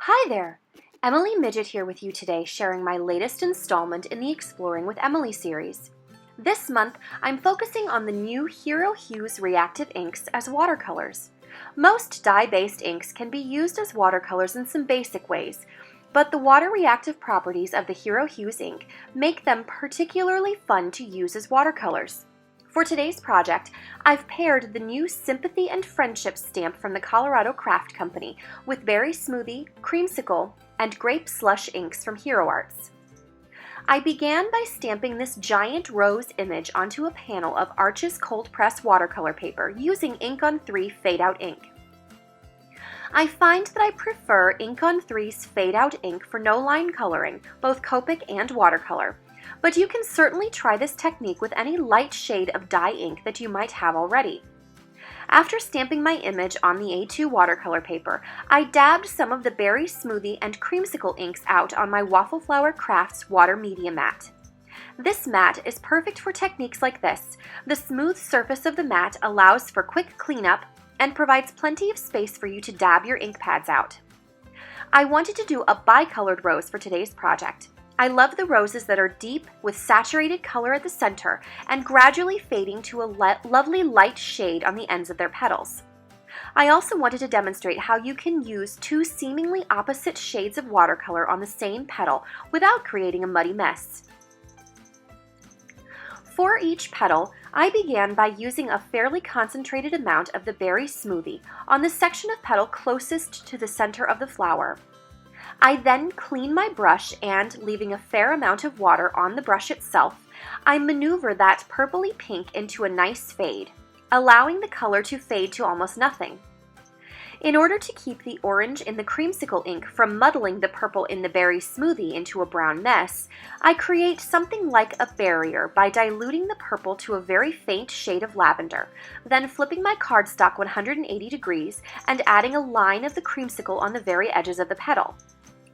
Hi there! Emily Midget here with you today, sharing my latest installment in the Exploring with Emily series. This month, I'm focusing on the new Hero Hues Reactive inks as watercolors. Most dye-based inks can be used as watercolors in some basic ways, but the water-reactive properties of the Hero Hues ink make them particularly fun to use as watercolors. For today's project, I've paired the new Sympathy and Friendship stamp from the Colorado Craft Company with Berry Smoothie, Creamsicle, and Grape Slush inks from Hero Arts. I began by stamping this giant rose image onto a panel of Arches cold press watercolor paper using Ink on 3 Fade Out ink. I find that I prefer Ink on 3's Fade Out ink for no-line coloring, both Copic and watercolor, but you can certainly try this technique with any light shade of dye ink that you might have already. After stamping my image on the A2 watercolor paper, I dabbed some of the Berry Smoothie and Creamsicle inks out on my Waffle Flower Crafts water media mat. This mat is perfect for techniques like this. The smooth surface of the mat allows for quick cleanup and provides plenty of space for you to dab your ink pads out. I wanted to do a bicolored rose for today's project. I love the roses that are deep with saturated color at the center and gradually fading to a lovely light shade on the ends of their petals. I also wanted to demonstrate how you can use two seemingly opposite shades of watercolor on the same petal without creating a muddy mess. For each petal, I began by using a fairly concentrated amount of the Berry Smoothie on the section of petal closest to the center of the flower. I then clean my brush and, leaving a fair amount of water on the brush itself, I maneuver that purpley pink into a nice fade, allowing the color to fade to almost nothing. In order to keep the orange in the Creamsicle ink from muddling the purple in the Berry Smoothie into a brown mess, I create something like a barrier by diluting the purple to a very faint shade of lavender, then flipping my cardstock 180 degrees and adding a line of the Creamsicle on the very edges of the petal.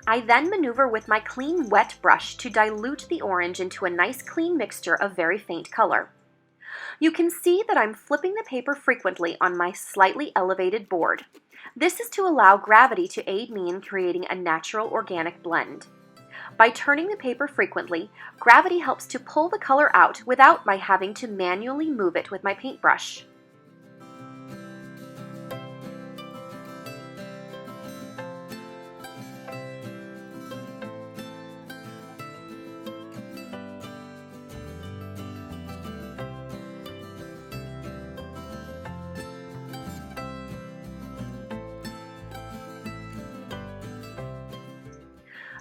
I then maneuver with my clean wet brush to dilute the orange into a nice clean mixture of very faint color. You can see that I'm flipping the paper frequently on my slightly elevated board. This is to allow gravity to aid me in creating a natural organic blend. By turning the paper frequently, gravity helps to pull the color out without my having to manually move it with my paintbrush.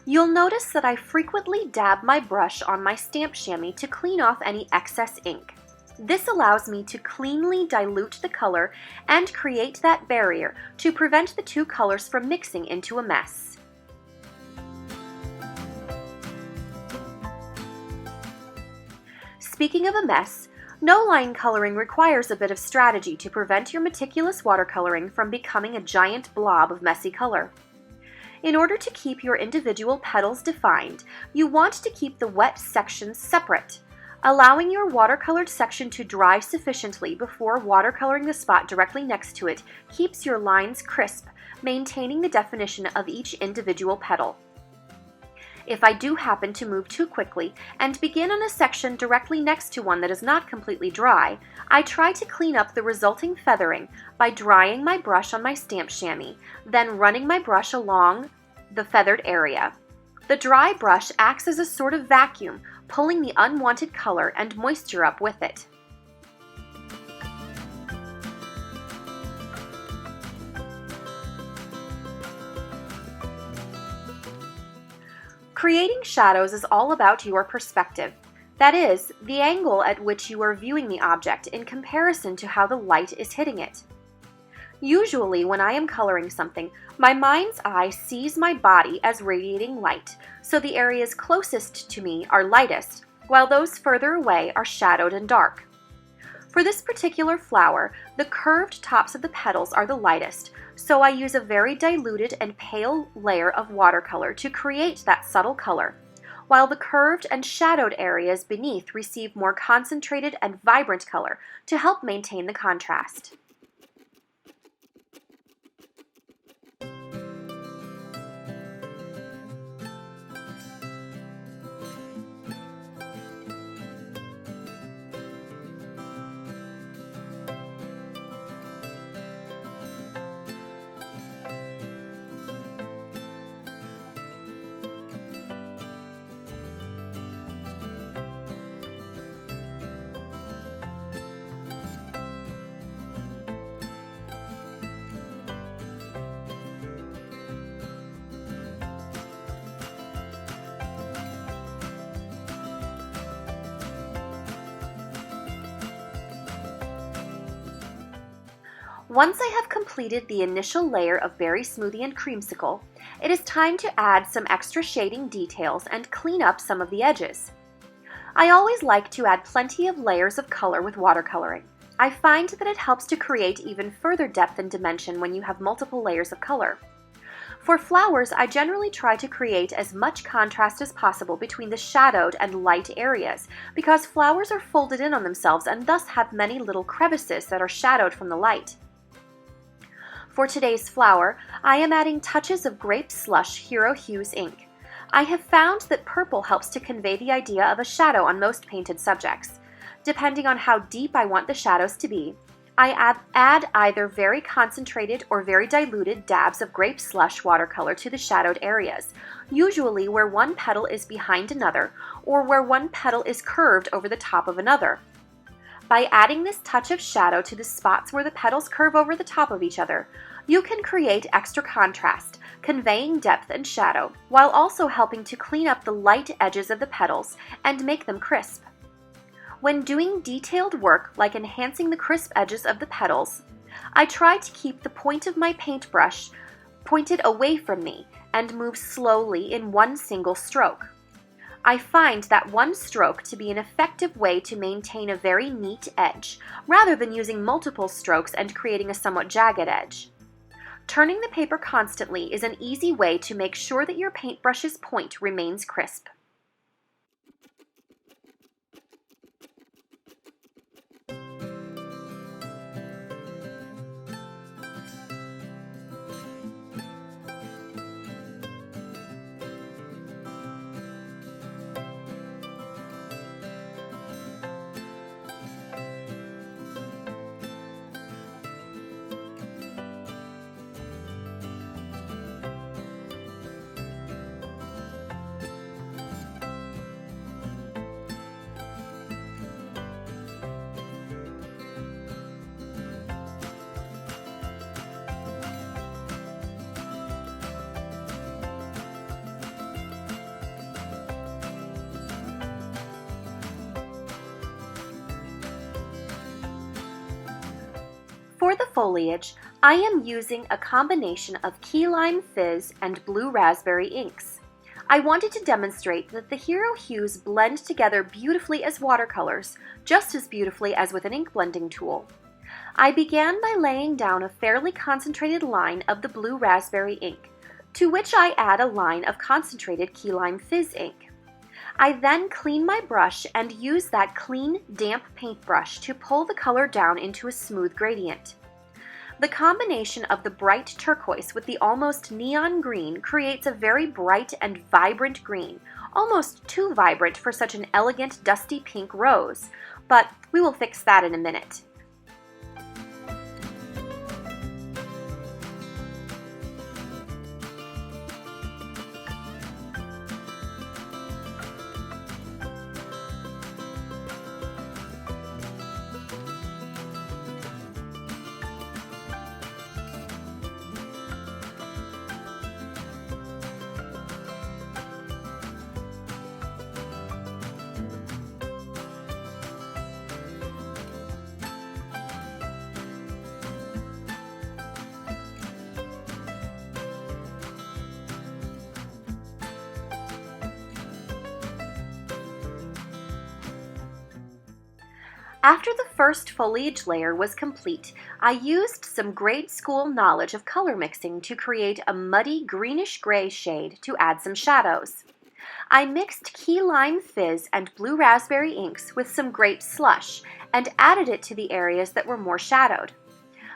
You'll notice that I frequently dab my brush on my stamp chamois to clean off any excess ink. This allows me to cleanly dilute the color and create that barrier to prevent the two colors from mixing into a mess. Speaking of a mess, no-line coloring requires a bit of strategy to prevent your meticulous watercoloring from becoming a giant blob of messy color. In order to keep your individual petals defined, you want to keep the wet sections separate. Allowing your watercolored section to dry sufficiently before watercoloring the spot directly next to it keeps your lines crisp, maintaining the definition of each individual petal. If I do happen to move too quickly and begin on a section directly next to one that is not completely dry, I try to clean up the resulting feathering by drying my brush on my stamp chamois, then running my brush along the feathered area. The dry brush acts as a sort of vacuum, pulling the unwanted color and moisture up with it. Creating shadows is all about your perspective. That is, the angle at which you are viewing the object in comparison to how the light is hitting it. Usually, when I am coloring something, my mind's eye sees my body as radiating light, so the areas closest to me are lightest, while those further away are shadowed and dark. For this particular flower, the curved tops of the petals are the lightest, so I use a very diluted and pale layer of watercolor to create that subtle color, while the curved and shadowed areas beneath receive more concentrated and vibrant color to help maintain the contrast. Once I have completed the initial layer of berry smoothie and creamsicle, it is time to add some extra shading details and clean up some of the edges. I always like to add plenty of layers of color with watercoloring. I find that it helps to create even further depth and dimension when you have multiple layers of color. For flowers, I generally try to create as much contrast as possible between the shadowed and light areas, because flowers are folded in on themselves and thus have many little crevices that are shadowed from the light. For today's flower, I am adding touches of Grape Slush Hero Hues ink. I have found that purple helps to convey the idea of a shadow on most painted subjects. Depending on how deep I want the shadows to be, I add either very concentrated or very diluted dabs of Grape Slush watercolor to the shadowed areas, usually where one petal is behind another or where one petal is curved over the top of another. By adding this touch of shadow to the spots where the petals curve over the top of each other, you can create extra contrast, conveying depth and shadow, while also helping to clean up the light edges of the petals and make them crisp. When doing detailed work like enhancing the crisp edges of the petals, I try to keep the point of my paintbrush pointed away from me and move slowly in one single stroke. I find that one stroke to be an effective way to maintain a very neat edge, rather than using multiple strokes and creating a somewhat jagged edge. Turning the paper constantly is an easy way to make sure that your paintbrush's point remains crisp. For the foliage, I am using a combination of Key Lime Fizz and Blue Raspberry inks. I wanted to demonstrate that the Hero Hues blend together beautifully as watercolors, just as beautifully as with an ink blending tool. I began by laying down a fairly concentrated line of the Blue Raspberry ink, to which I add a line of concentrated Key Lime Fizz ink. I then clean my brush and use that clean, damp paintbrush to pull the color down into a smooth gradient. The combination of the bright turquoise with the almost neon green creates a very bright and vibrant green, almost too vibrant for such an elegant dusty pink rose, but we will fix that in a minute. After the first foliage layer was complete, I used some grade school knowledge of color mixing to create a muddy greenish-gray shade to add some shadows. I mixed Key Lime Fizz and Blue Raspberry inks with some Grape Slush and added it to the areas that were more shadowed.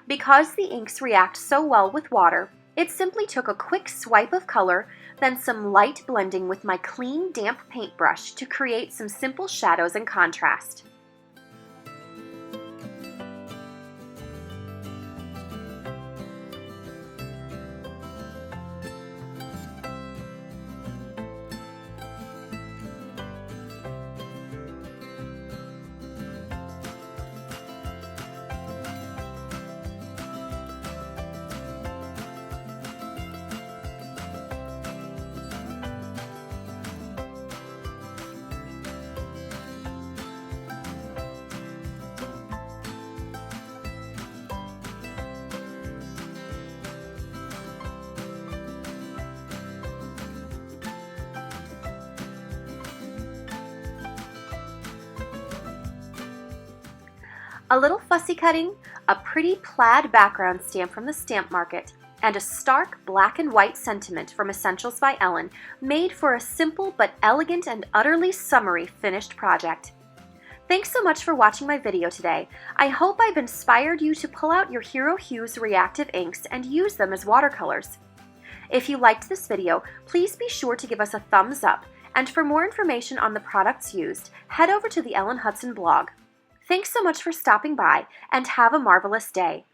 Because the inks react so well with water, it simply took a quick swipe of color, then some light blending with my clean, damp paintbrush to create some simple shadows and contrast. A little fussy cutting, a pretty plaid background stamp from the stamp market, and a stark black and white sentiment from Essentials by Ellen made for a simple but elegant and utterly summery finished project. Thanks so much for watching my video today. I hope I've inspired you to pull out your Hero Hues Reactive inks and use them as watercolors. If you liked this video, please be sure to give us a thumbs up, and for more information on the products used, head over to the Ellen Hutson blog. Thanks so much for stopping by, and have a marvelous day.